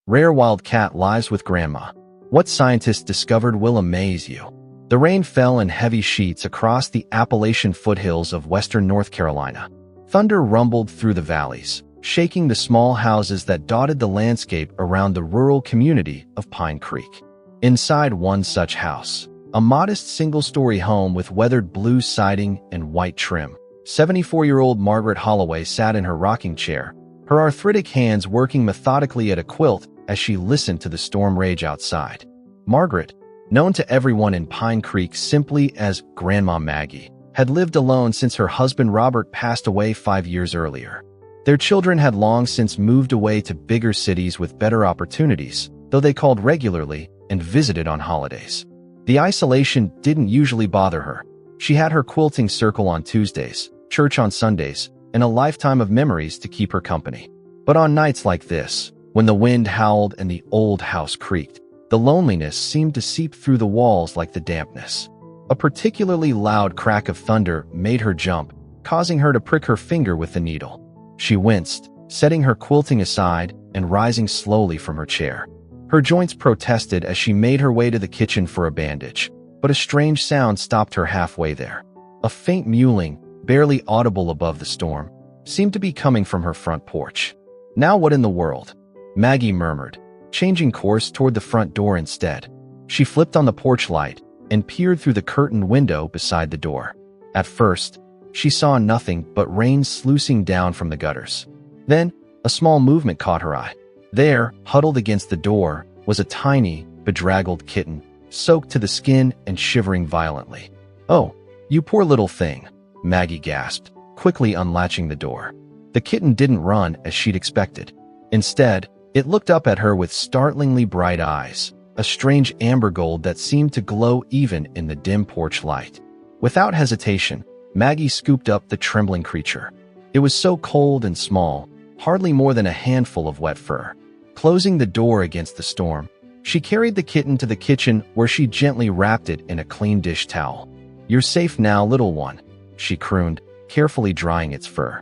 Rare wild cat lives with grandma. What scientists discovered will amaze you. The rain fell in heavy sheets across the Appalachian foothills of western North Carolina. Thunder rumbled through the valleys, shaking the small houses that dotted the landscape around the rural community of Pine Creek. Inside one such house, a modest single-story home with weathered blue siding and white trim, 74-year-old Margaret Holloway sat in her rocking chair, her arthritic hands working methodically at a quilt as she listened to the storm rage outside. Margaret, known to everyone in Pine Creek simply as Grandma Maggie, had lived alone since her husband Robert passed away 5 years earlier. Their children had long since moved away to bigger cities with better opportunities, though they called regularly and visited on holidays. The isolation didn't usually bother her. She had her quilting circle on Tuesdays, church on Sundays, and a lifetime of memories to keep her company. But on nights like this, when the wind howled and the old house creaked, the loneliness seemed to seep through the walls like the dampness. A particularly loud crack of thunder made her jump, causing her to prick her finger with the needle. She winced, setting her quilting aside and rising slowly from her chair. Her joints protested as she made her way to the kitchen for a bandage, but a strange sound stopped her halfway there. A faint mewling, barely audible above the storm, seemed to be coming from her front porch. Now what in the world? Maggie murmured, changing course toward the front door instead. She flipped on the porch light and peered through the curtained window beside the door. At first, she saw nothing but rain sluicing down from the gutters. Then, a small movement caught her eye. There, huddled against the door, was a tiny, bedraggled kitten, soaked to the skin and shivering violently. "Oh, you poor little thing," Maggie gasped, quickly unlatching the door. The kitten didn't run as she'd expected. Instead, it looked up at her with startlingly bright eyes, a strange amber gold that seemed to glow even in the dim porch light. Without hesitation, Maggie scooped up the trembling creature. It was so cold and small, hardly more than a handful of wet fur. Closing the door against the storm, she carried the kitten to the kitchen where she gently wrapped it in a clean dish towel. "You're safe now, little one," she crooned, carefully drying its fur.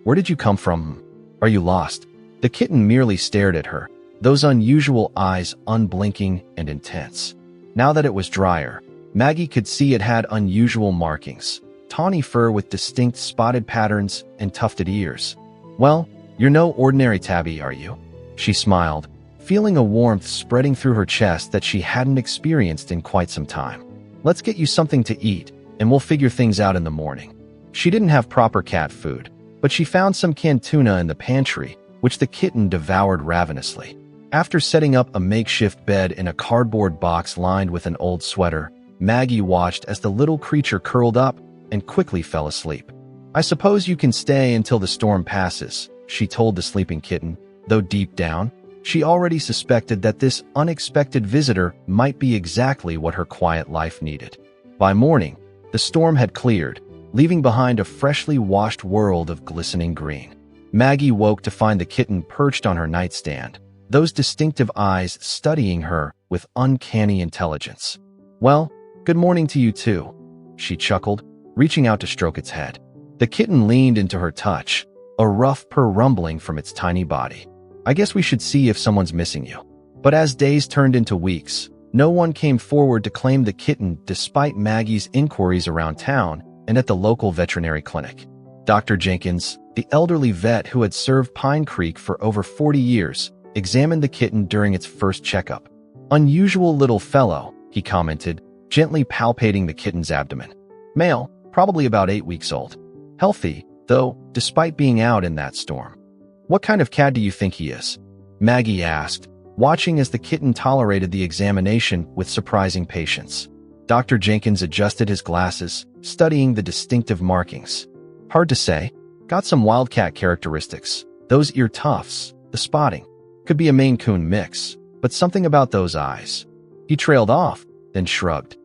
"Where did you come from? Are you lost?" The kitten merely stared at her, those unusual eyes unblinking and intense. Now that it was drier, Maggie could see it had unusual markings, tawny fur with distinct spotted patterns and tufted ears. "Well, you're no ordinary tabby, are you?" She smiled, feeling a warmth spreading through her chest that she hadn't experienced in quite some time. "Let's get you something to eat, and we'll figure things out in the morning." She didn't have proper cat food, but she found some canned tuna in the pantry, which the kitten devoured ravenously. After setting up a makeshift bed in a cardboard box lined with an old sweater, Maggie watched as the little creature curled up and quickly fell asleep. "I suppose you can stay until the storm passes," she told the sleeping kitten, though deep down, she already suspected that this unexpected visitor might be exactly what her quiet life needed. By morning, the storm had cleared, leaving behind a freshly washed world of glistening green. Maggie woke to find the kitten perched on her nightstand, those distinctive eyes studying her with uncanny intelligence. "Well, good morning to you too," she chuckled, reaching out to stroke its head. The kitten leaned into her touch, a rough purr rumbling from its tiny body. "I guess we should see if someone's missing you." But as days turned into weeks, no one came forward to claim the kitten despite Maggie's inquiries around town and at the local veterinary clinic. Dr. Jenkins, the elderly vet who had served Pine Creek for over 40 years, examined the kitten during its first checkup. "Unusual little fellow," he commented, gently palpating the kitten's abdomen. "Male, probably about 8 weeks old. Healthy, though, despite being out in that storm." "What kind of cat do you think he is?" Maggie asked, watching as the kitten tolerated the examination with surprising patience. Dr. Jenkins adjusted his glasses, studying the distinctive markings. "Hard to say. Got some wildcat characteristics. Those ear tufts, the spotting. Could be a Maine Coon mix, but something about those eyes." He trailed off, then shrugged.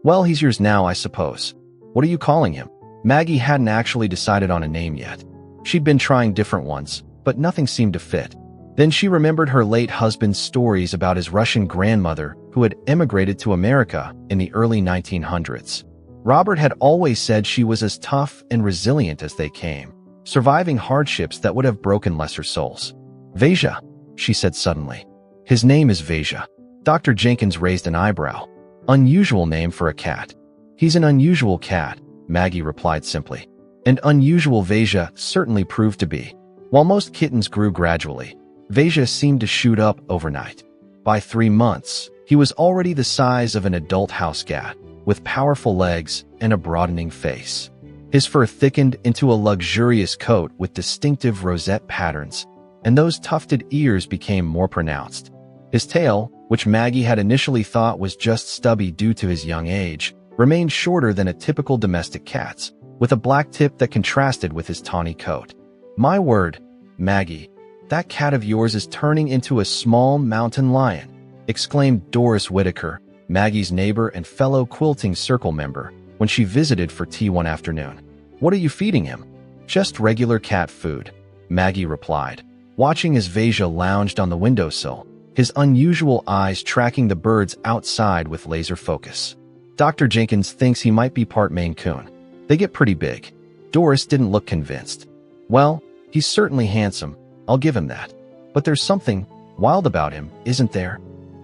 "Well, he's yours now, I suppose. What are you calling him?" Maggie hadn't actually decided on a name yet. She'd been trying different ones, but nothing seemed to fit. Then she remembered her late husband's stories about his Russian grandmother who had emigrated to America in the early 1900s. Robert had always said she was as tough and resilient as they came, surviving hardships that would have broken lesser souls. "Veja," she said suddenly. His name is Veja. Dr. Jenkins raised an eyebrow. Unusual name for a cat. He's an unusual cat, Maggie replied simply. And unusual Veja certainly proved to be. While most kittens grew gradually, Veja seemed to shoot up overnight. By 3 months, he was already the size of an adult house cat, with powerful legs and a broadening face. His fur thickened into a luxurious coat with distinctive rosette patterns, and those tufted ears became more pronounced. His tail, which Maggie had initially thought was just stubby due to his young age, remained shorter than a typical domestic cat's, with a black tip that contrasted with his tawny coat. My word, Maggie, that cat of yours is turning into a small mountain lion, exclaimed Doris Whitaker, Maggie's neighbor and fellow Quilting Circle member, when she visited for tea one afternoon. What are you feeding him? Just regular cat food, Maggie replied, watching as Veja lounged on the windowsill, his unusual eyes tracking the birds outside with laser focus. Dr. Jenkins thinks he might be part Maine Coon. They get pretty big. Doris didn't look convinced. Well, he's certainly handsome, I'll give him that. But there's something wild about him, isn't there?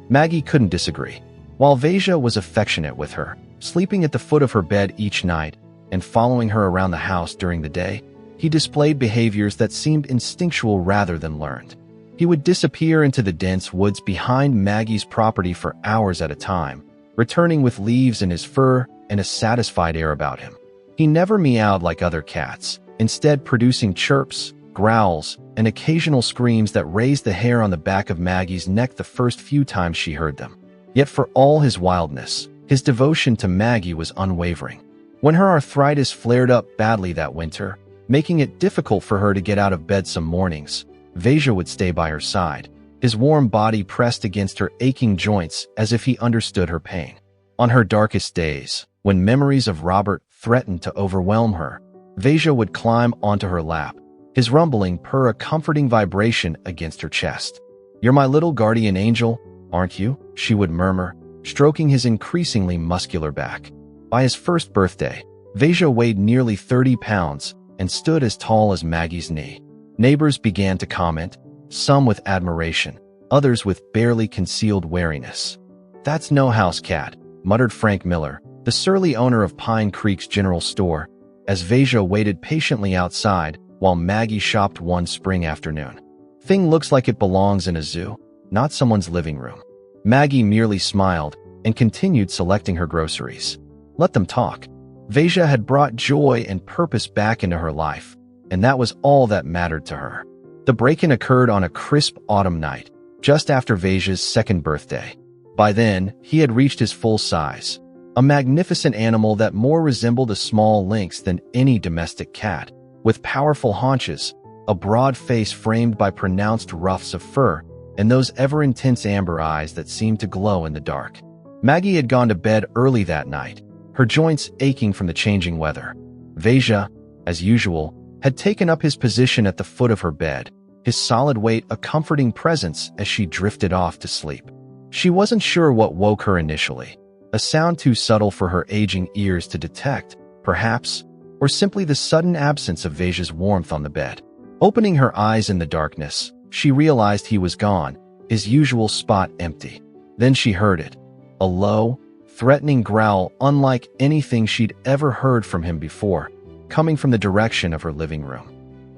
Maggie couldn't disagree. While Veja was affectionate with her, sleeping at the foot of her bed each night and following her around the house during the day, he displayed behaviors that seemed instinctual rather than learned. He would disappear into the dense woods behind Maggie's property for hours at a time, returning with leaves in his fur and a satisfied air about him. He never meowed like other cats, instead producing chirps, growls, and occasional screams that raised the hair on the back of Maggie's neck the first few times she heard them. Yet for all his wildness, his devotion to Maggie was unwavering. When her arthritis flared up badly that winter, making it difficult for her to get out of bed some mornings, Veja would stay by her side, his warm body pressed against her aching joints as if he understood her pain. On her darkest days, when memories of Robert threatened to overwhelm her, Veja would climb onto her lap, his rumbling purr a comforting vibration against her chest. "You're my little guardian angel, aren't you?" she would murmur, stroking his increasingly muscular back. By his first birthday, Veja weighed nearly 30 pounds and stood as tall as Maggie's knee. Neighbors began to comment, some with admiration, others with barely concealed wariness. "That's no house cat," muttered Frank Miller, the surly owner of Pine Creek's general store, as Veja waited patiently outside while Maggie shopped one spring afternoon. "Thing looks like it belongs in a zoo, not someone's living room." Maggie merely smiled and continued selecting her groceries. Let them talk. Veja had brought joy and purpose back into her life, and that was all that mattered to her. The break-in occurred on a crisp autumn night, just after Veja's second birthday. By then, he had reached his full size, a magnificent animal that more resembled a small lynx than any domestic cat, with powerful haunches, a broad face framed by pronounced ruffs of fur, and those ever-intense amber eyes that seemed to glow in the dark. Maggie had gone to bed early that night, her joints aching from the changing weather. Veja, as usual, had taken up his position at the foot of her bed, his solid weight a comforting presence as she drifted off to sleep. She wasn't sure what woke her initially, a sound too subtle for her aging ears to detect, perhaps, or simply the sudden absence of Veja's warmth on the bed. Opening her eyes in the darkness, she realized he was gone, his usual spot empty. Then she heard it, a low, threatening growl unlike anything she'd ever heard from him before, coming from the direction of her living room.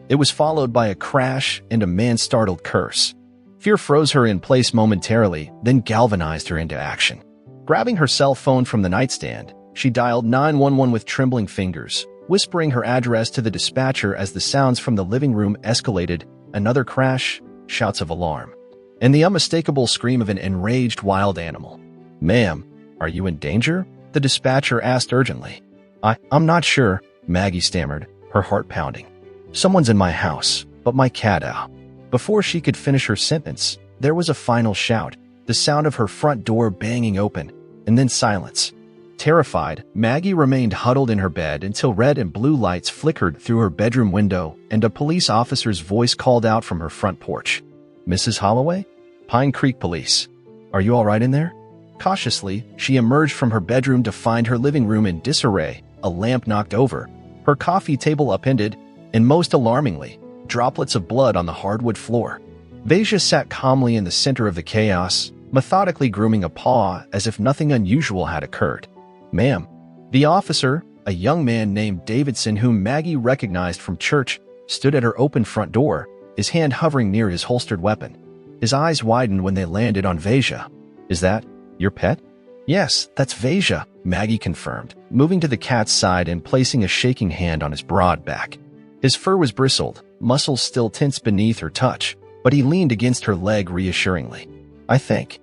It was followed by a crash and a man's startled curse. Fear froze her in place momentarily, then galvanized her into action. Grabbing her cell phone from the nightstand, she dialed 911 with trembling fingers, whispering her address to the dispatcher as the sounds from the living room escalated. Another crash, shouts of alarm, and the unmistakable scream of an enraged wild animal. "Ma'am, are you in danger?" the dispatcher asked urgently. I'm not sure," Maggie stammered, her heart pounding. "Someone's in my house, but my cat out." Before she could finish her sentence, there was a final shout, the sound of her front door banging open, and then silence. Terrified, Maggie remained huddled in her bed until red and blue lights flickered through her bedroom window and a police officer's voice called out from her front porch. "Mrs. Holloway? Pine Creek Police. Are you all right in there?" Cautiously, she emerged from her bedroom to find her living room in disarray, a lamp knocked over, her coffee table upended, and most alarmingly, droplets of blood on the hardwood floor. Veja sat calmly in the center of the chaos, methodically grooming a paw as if nothing unusual had occurred. "Ma'am." The officer, a young man named Davidson whom Maggie recognized from church, stood at her open front door, his hand hovering near his holstered weapon. His eyes widened when they landed on Veja. "Is that your pet?" "Yes, that's Veja," Maggie confirmed, moving to the cat's side and placing a shaking hand on his broad back. His fur was bristled, muscles still tense beneath her touch, but he leaned against her leg reassuringly. I think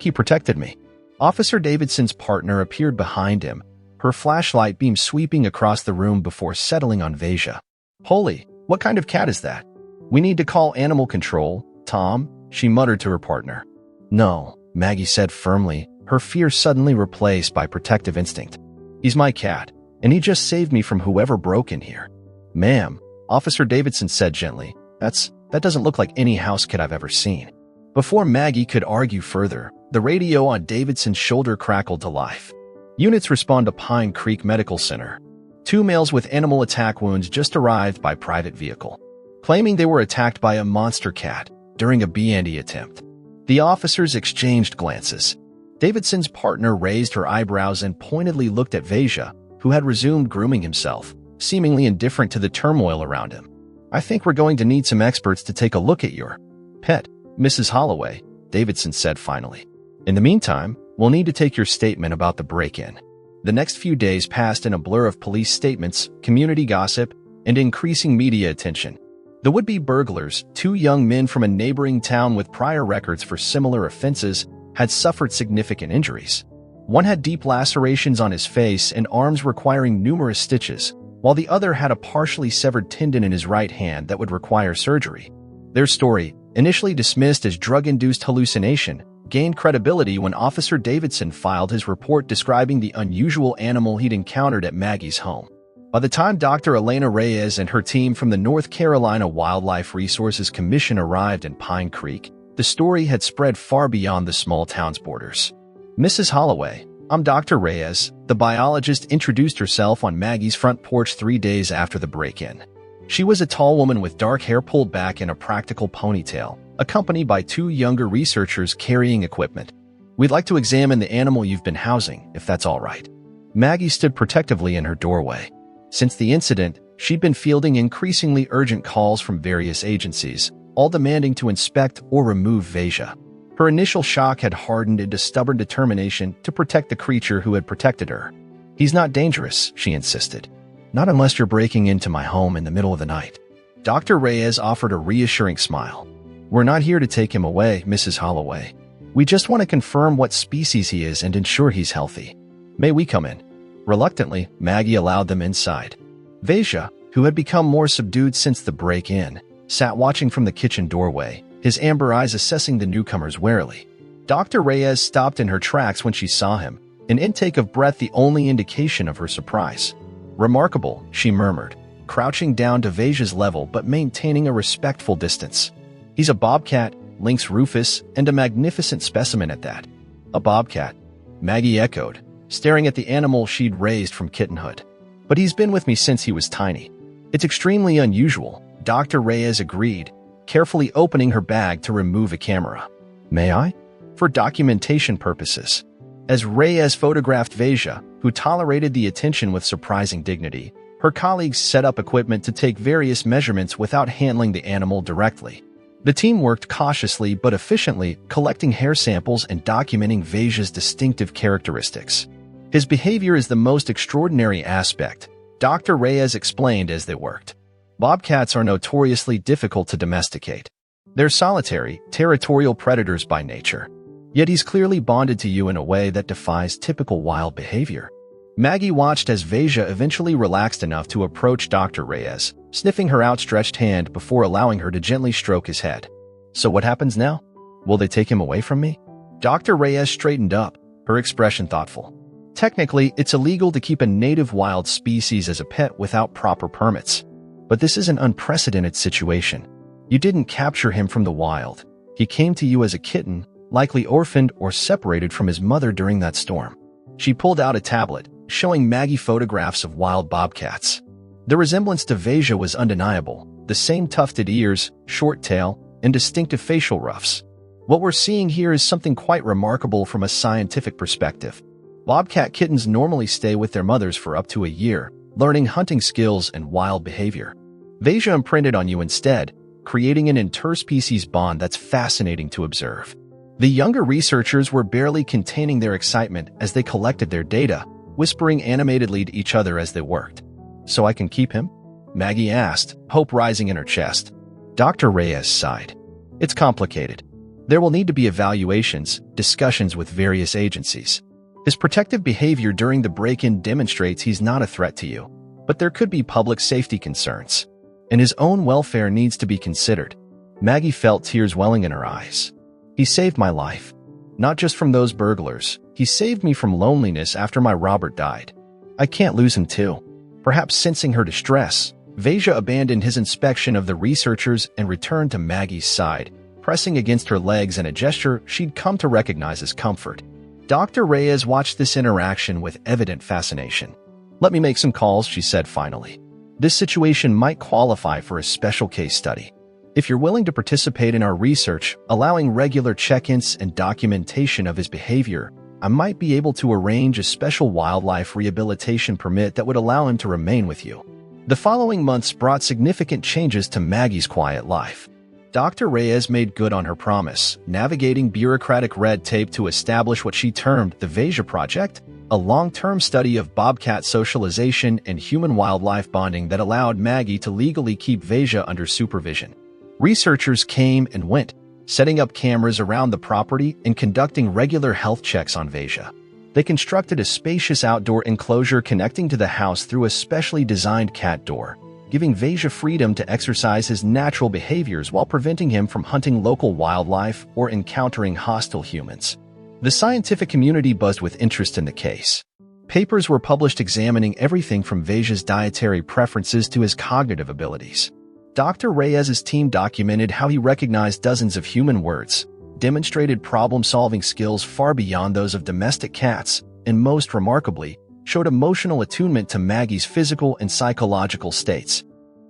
you protected me." Officer Davidson's partner appeared behind him, her flashlight beam sweeping across the room before settling on Veja. "Holy, what kind of cat is that?" "We need to call animal control, Tom," she muttered to her partner. "No," Maggie said firmly, her fear suddenly replaced by protective instinct. "He's my cat, and he just saved me from whoever broke in here." "Ma'am," Officer Davidson said gently, that doesn't look like any house cat I've ever seen." Before Maggie could argue further, the radio on Davidson's shoulder crackled to life. "Units respond to Pine Creek Medical Center. 2 males with animal attack wounds just arrived by private vehicle, claiming they were attacked by a monster cat during a B&E attempt." The officers exchanged glances. Davidson's partner raised her eyebrows and pointedly looked at Veja, who had resumed grooming himself, seemingly indifferent to the turmoil around him. "I think we're going to need some experts to take a look at your pet, Mrs. Holloway," Davidson said finally. "In the meantime, we'll need to take your statement about the break-in." The next few days passed in a blur of police statements, community gossip, and increasing media attention. The would-be burglars, 2 young men from a neighboring town with prior records for similar offenses, had suffered significant injuries. One had deep lacerations on his face and arms requiring numerous stitches, while the other had a partially severed tendon in his right hand that would require surgery. Their story, initially dismissed as drug-induced hallucination, gained credibility when Officer Davidson filed his report describing the unusual animal he'd encountered at Maggie's home. By the time Dr. Elena Reyes and her team from the North Carolina Wildlife Resources Commission arrived in Pine Creek, the story had spread far beyond the small town's borders. "Mrs. Holloway, I'm Dr. Reyes," the biologist introduced herself on Maggie's front porch 3 days after the break-in. She was a tall woman with dark hair pulled back in a practical ponytail, accompanied by 2 younger researchers carrying equipment. "We'd like to examine the animal you've been housing, if that's all right." Maggie stood protectively in her doorway. Since the incident, she'd been fielding increasingly urgent calls from various agencies, all demanding to inspect or remove Veja. Her initial shock had hardened into stubborn determination to protect the creature who had protected her. "He's not dangerous," she insisted. "Not unless you're breaking into my home in the middle of the night." Dr. Reyes offered a reassuring smile. "We're not here to take him away, Mrs. Holloway. We just want to confirm what species he is and ensure he's healthy. May we come in?" Reluctantly, Maggie allowed them inside. Veja, who had become more subdued since the break-in, sat watching from the kitchen doorway, his amber eyes assessing the newcomers warily. Dr. Reyes stopped in her tracks when she saw him, an intake of breath the only indication of her surprise. "Remarkable," she murmured, crouching down to Veja's level but maintaining a respectful distance. "He's a bobcat, Lynx rufus, and a magnificent specimen at that." "A bobcat," Maggie echoed, staring at the animal she'd raised from kittenhood. "But he's been with me since he was tiny." "It's extremely unusual," Dr. Reyes agreed, carefully opening her bag to remove a camera. "May I?" "For documentation purposes." As Reyes photographed Veja, who tolerated the attention with surprising dignity, her colleagues set up equipment to take various measurements without handling the animal directly. The team worked cautiously but efficiently, collecting hair samples and documenting Veja's distinctive characteristics. "His behavior is the most extraordinary aspect," Dr. Reyes explained as they worked. "Bobcats are notoriously difficult to domesticate. They're solitary, territorial predators by nature. Yet he's clearly bonded to you in a way that defies typical wild behavior." Maggie watched as Veja eventually relaxed enough to approach Dr. Reyes, sniffing her outstretched hand before allowing her to gently stroke his head. "So what happens now? Will they take him away from me?" Dr. Reyes straightened up, her expression thoughtful. "Technically, it's illegal to keep a native wild species as a pet without proper permits. But this is an unprecedented situation. You didn't capture him from the wild. He came to you as a kitten, likely orphaned or separated from his mother during that storm." She pulled out a tablet, showing Maggie photographs of wild bobcats. The resemblance to Veja was undeniable, the same tufted ears, short tail, and distinctive facial ruffs. What we're seeing here is something quite remarkable from a scientific perspective. Bobcat kittens normally stay with their mothers for up to a year, learning hunting skills and wild behavior. Veja imprinted on you instead, creating an interspecies bond that's fascinating to observe. The younger researchers were barely containing their excitement as they collected their data, whispering animatedly to each other as they worked. "So I can keep him?" Maggie asked, hope rising in her chest. Dr. Reyes sighed. "It's complicated. There will need to be evaluations, discussions with various agencies. His protective behavior during the break-in demonstrates he's not a threat to you, but there could be public safety concerns, and his own welfare needs to be considered." Maggie felt tears welling in her eyes. "He saved my life. Not just from those burglars, he saved me from loneliness after my Robert died. I can't lose him too." Perhaps sensing her distress, Veja abandoned his inspection of the researchers and returned to Maggie's side, pressing against her legs in a gesture she'd come to recognize as comfort. Dr. Reyes watched this interaction with evident fascination. "Let me make some calls," she said finally. "This situation might qualify for a special case study. If you're willing to participate in our research, allowing regular check-ins and documentation of his behavior, I might be able to arrange a special wildlife rehabilitation permit that would allow him to remain with you." The following months brought significant changes to Maggie's quiet life. Dr. Reyes made good on her promise, navigating bureaucratic red tape to establish what she termed the Veja Project, a long-term study of bobcat socialization and human-wildlife bonding that allowed Maggie to legally keep Veja under supervision. Researchers came and went, setting up cameras around the property and conducting regular health checks on Veja. They constructed a spacious outdoor enclosure connecting to the house through a specially designed cat door, giving Veja freedom to exercise his natural behaviors while preventing him from hunting local wildlife or encountering hostile humans. The scientific community buzzed with interest in the case. Papers were published examining everything from Veja's dietary preferences to his cognitive abilities. Dr. Reyes's team documented how he recognized dozens of human words, demonstrated problem-solving skills far beyond those of domestic cats, and most remarkably, showed emotional attunement to Maggie's physical and psychological states.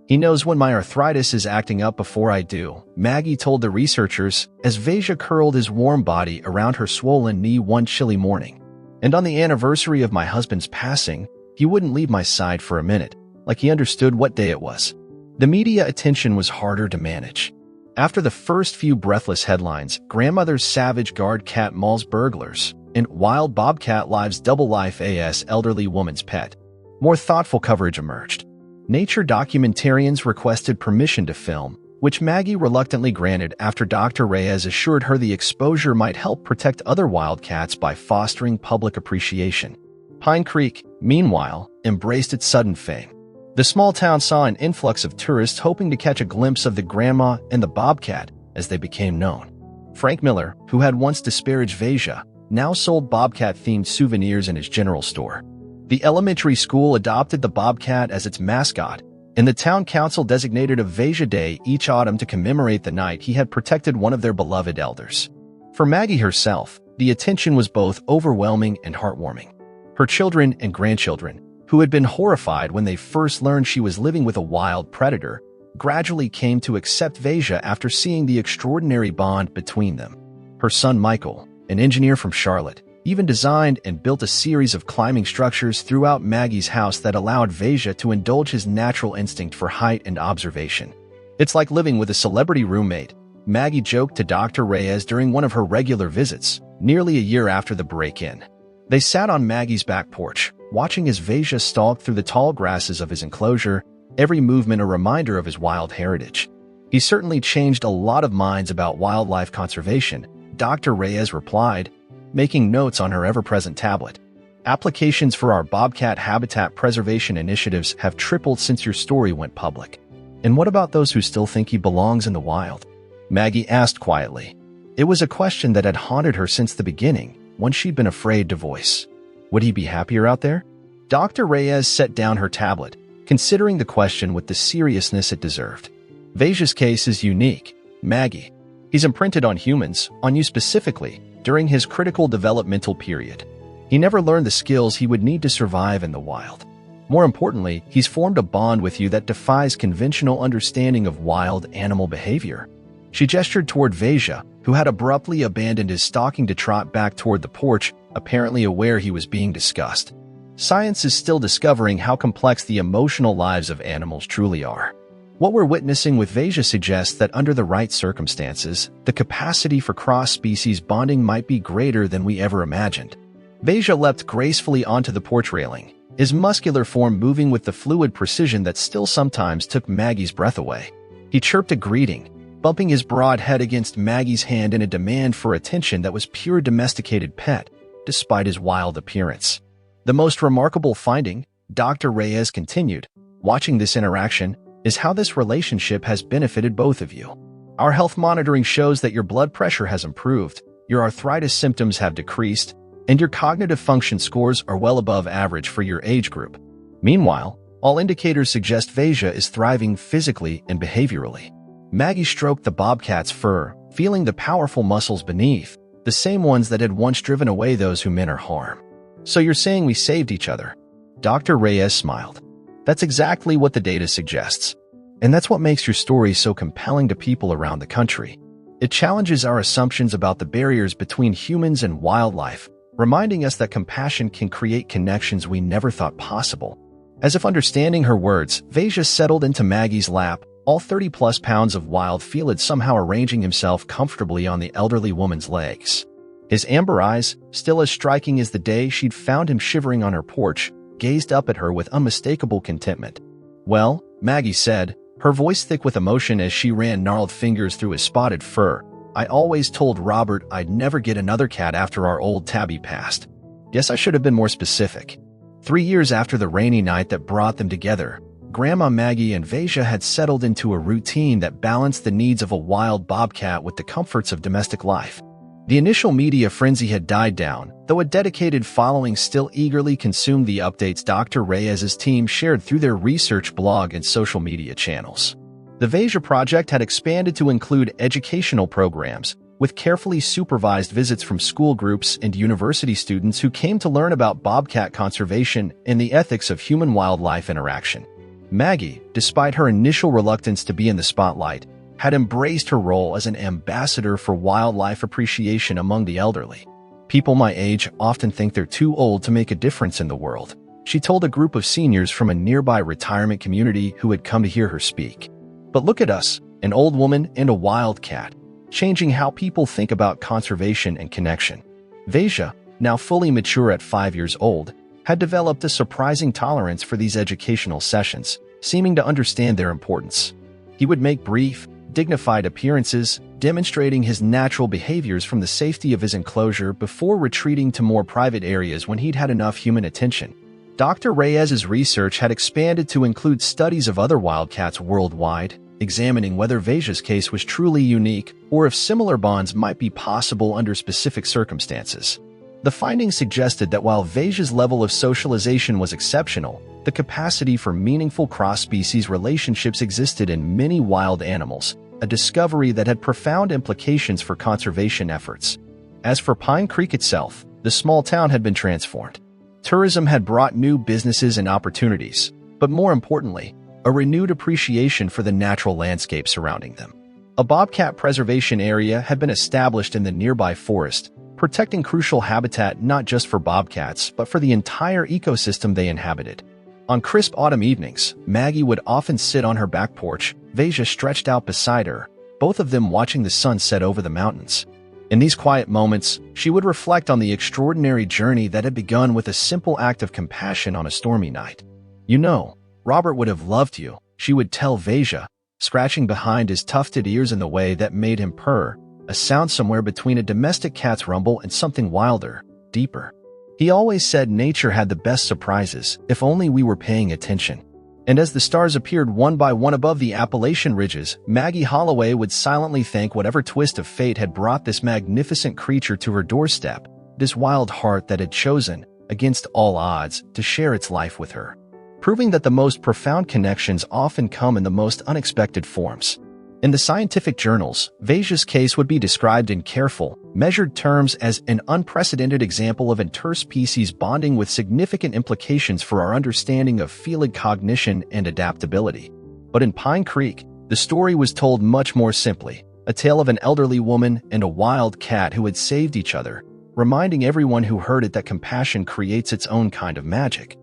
"He knows when my arthritis is acting up before I do," Maggie told the researchers as Veja curled his warm body around her swollen knee one chilly morning. "And on the anniversary of my husband's passing, he wouldn't leave my side for a minute, like he understood what day it was." The media attention was harder to manage. After the first few breathless headlines, "Grandmother's Savage Guard Cat Mauls Burglars," and "Wild Bobcat Lives Double Life as Elderly Woman's Pet," more thoughtful coverage emerged. Nature documentarians requested permission to film, which Maggie reluctantly granted after Dr. Reyes assured her the exposure might help protect other wildcats by fostering public appreciation. Pine Creek, meanwhile, embraced its sudden fame. The small town saw an influx of tourists hoping to catch a glimpse of the grandma and the bobcat as they became known. Frank Miller, who had once disparaged Veja, now sold bobcat-themed souvenirs in his general store. The elementary school adopted the bobcat as its mascot, and the town council designated a Veja Day each autumn to commemorate the night he had protected one of their beloved elders. For Maggie herself, the attention was both overwhelming and heartwarming. Her children and grandchildren, who had been horrified when they first learned she was living with a wild predator, gradually came to accept Veja after seeing the extraordinary bond between them. Her son Michael, an engineer from Charlotte, even designed and built a series of climbing structures throughout Maggie's house that allowed Veja to indulge his natural instinct for height and observation. "It's like living with a celebrity roommate," Maggie joked to Dr. Reyes during one of her regular visits, nearly a year after the break-in. They sat on Maggie's back porch, watching as Veja stalked through the tall grasses of his enclosure, every movement a reminder of his wild heritage. "He certainly changed a lot of minds about wildlife conservation," Dr. Reyes replied, making notes on her ever-present tablet. "Applications for our bobcat habitat preservation initiatives have tripled since your story went public." "And what about those who still think he belongs in the wild?" Maggie asked quietly. It was a question that had haunted her since the beginning, one she'd been afraid to voice. Would he be happier out there? Dr. Reyes set down her tablet, considering the question with the seriousness it deserved. "Veja's case is unique, Maggie. He's imprinted on humans, on you specifically, during his critical developmental period. He never learned the skills he would need to survive in the wild. More importantly, he's formed a bond with you that defies conventional understanding of wild animal behavior. She gestured toward Veja, who had abruptly abandoned his stalking to trot back toward the porch, apparently aware he was being discussed. Science is still discovering how complex the emotional lives of animals truly are. What we're witnessing with Veja suggests that under the right circumstances, the capacity for cross-species bonding might be greater than we ever imagined. Veja leapt gracefully onto the porch railing, his muscular form moving with the fluid precision that still sometimes took Maggie's breath away. He chirped a greeting, bumping his broad head against Maggie's hand in a demand for attention that was pure domesticated pet, despite his wild appearance. The most remarkable finding, Dr. Reyes continued, watching this interaction, is how this relationship has benefited both of you. Our health monitoring shows that your blood pressure has improved, your arthritis symptoms have decreased, and your cognitive function scores are well above average for your age group. Meanwhile, all indicators suggest Veja is thriving physically and behaviorally. Maggie stroked the bobcat's fur, feeling the powerful muscles beneath, the same ones that had once driven away those who meant her harm. So you're saying we saved each other? Dr. Reyes smiled. That's exactly what the data suggests. And that's what makes your story so compelling to people around the country. It challenges our assumptions about the barriers between humans and wildlife, reminding us that compassion can create connections we never thought possible. As if understanding her words, Veja settled into Maggie's lap, all 30-plus pounds of wild Felid somehow arranging himself comfortably on the elderly woman's legs. His amber eyes, still as striking as the day she'd found him shivering on her porch, gazed up at her with unmistakable contentment. "Well," Maggie said, her voice thick with emotion as she ran gnarled fingers through his spotted fur, "I always told Robert I'd never get another cat after our old Tabby passed. Guess I should have been more specific." 3 years after the rainy night that brought them together, Grandma Maggie and Veja had settled into a routine that balanced the needs of a wild bobcat with the comforts of domestic life. The initial media frenzy had died down, though a dedicated following still eagerly consumed the updates Dr. Reyes's team shared through their research blog and social media channels. The Veja project had expanded to include educational programs, with carefully supervised visits from school groups and university students who came to learn about bobcat conservation and the ethics of human-wildlife interaction. Maggie, despite her initial reluctance to be in the spotlight, had embraced her role as an ambassador for wildlife appreciation among the elderly. "People my age often think they're too old to make a difference in the world," she told a group of seniors from a nearby retirement community who had come to hear her speak. "But look at us, an old woman and a wild cat, changing how people think about conservation and connection." Veja, now fully mature at 5 years old, had developed a surprising tolerance for these educational sessions, seeming to understand their importance. He would make brief, dignified appearances, demonstrating his natural behaviors from the safety of his enclosure before retreating to more private areas when he'd had enough human attention. Dr. Reyes's research had expanded to include studies of other wildcats worldwide, examining whether Veja's case was truly unique or if similar bonds might be possible under specific circumstances. The findings suggested that while Veja's level of socialization was exceptional, the capacity for meaningful cross-species relationships existed in many wild animals, a discovery that had profound implications for conservation efforts. As for Pine Creek itself, the small town had been transformed. Tourism had brought new businesses and opportunities, but more importantly, a renewed appreciation for the natural landscape surrounding them. A bobcat preservation area had been established in the nearby forest, protecting crucial habitat not just for bobcats but for the entire ecosystem they inhabited. On crisp autumn evenings, Maggie would often sit on her back porch, Veja stretched out beside her, both of them watching the sun set over the mountains. In these quiet moments, she would reflect on the extraordinary journey that had begun with a simple act of compassion on a stormy night. "You know, Robert would have loved you," she would tell Veja, scratching behind his tufted ears in the way that made him purr, a sound somewhere between a domestic cat's rumble and something wilder, deeper. "He always said nature had the best surprises, if only we were paying attention." And as the stars appeared one by one above the Appalachian ridges, Maggie Holloway would silently thank whatever twist of fate had brought this magnificent creature to her doorstep, this wild heart that had chosen, against all odds, to share its life with her, proving that the most profound connections often come in the most unexpected forms. In the scientific journals, Veja's case would be described in careful, measured terms as an unprecedented example of interspecies bonding with significant implications for our understanding of felid cognition and adaptability. But in Pine Creek, the story was told much more simply, a tale of an elderly woman and a wild cat who had saved each other, reminding everyone who heard it that compassion creates its own kind of magic,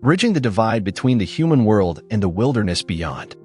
bridging the divide between the human world and the wilderness beyond.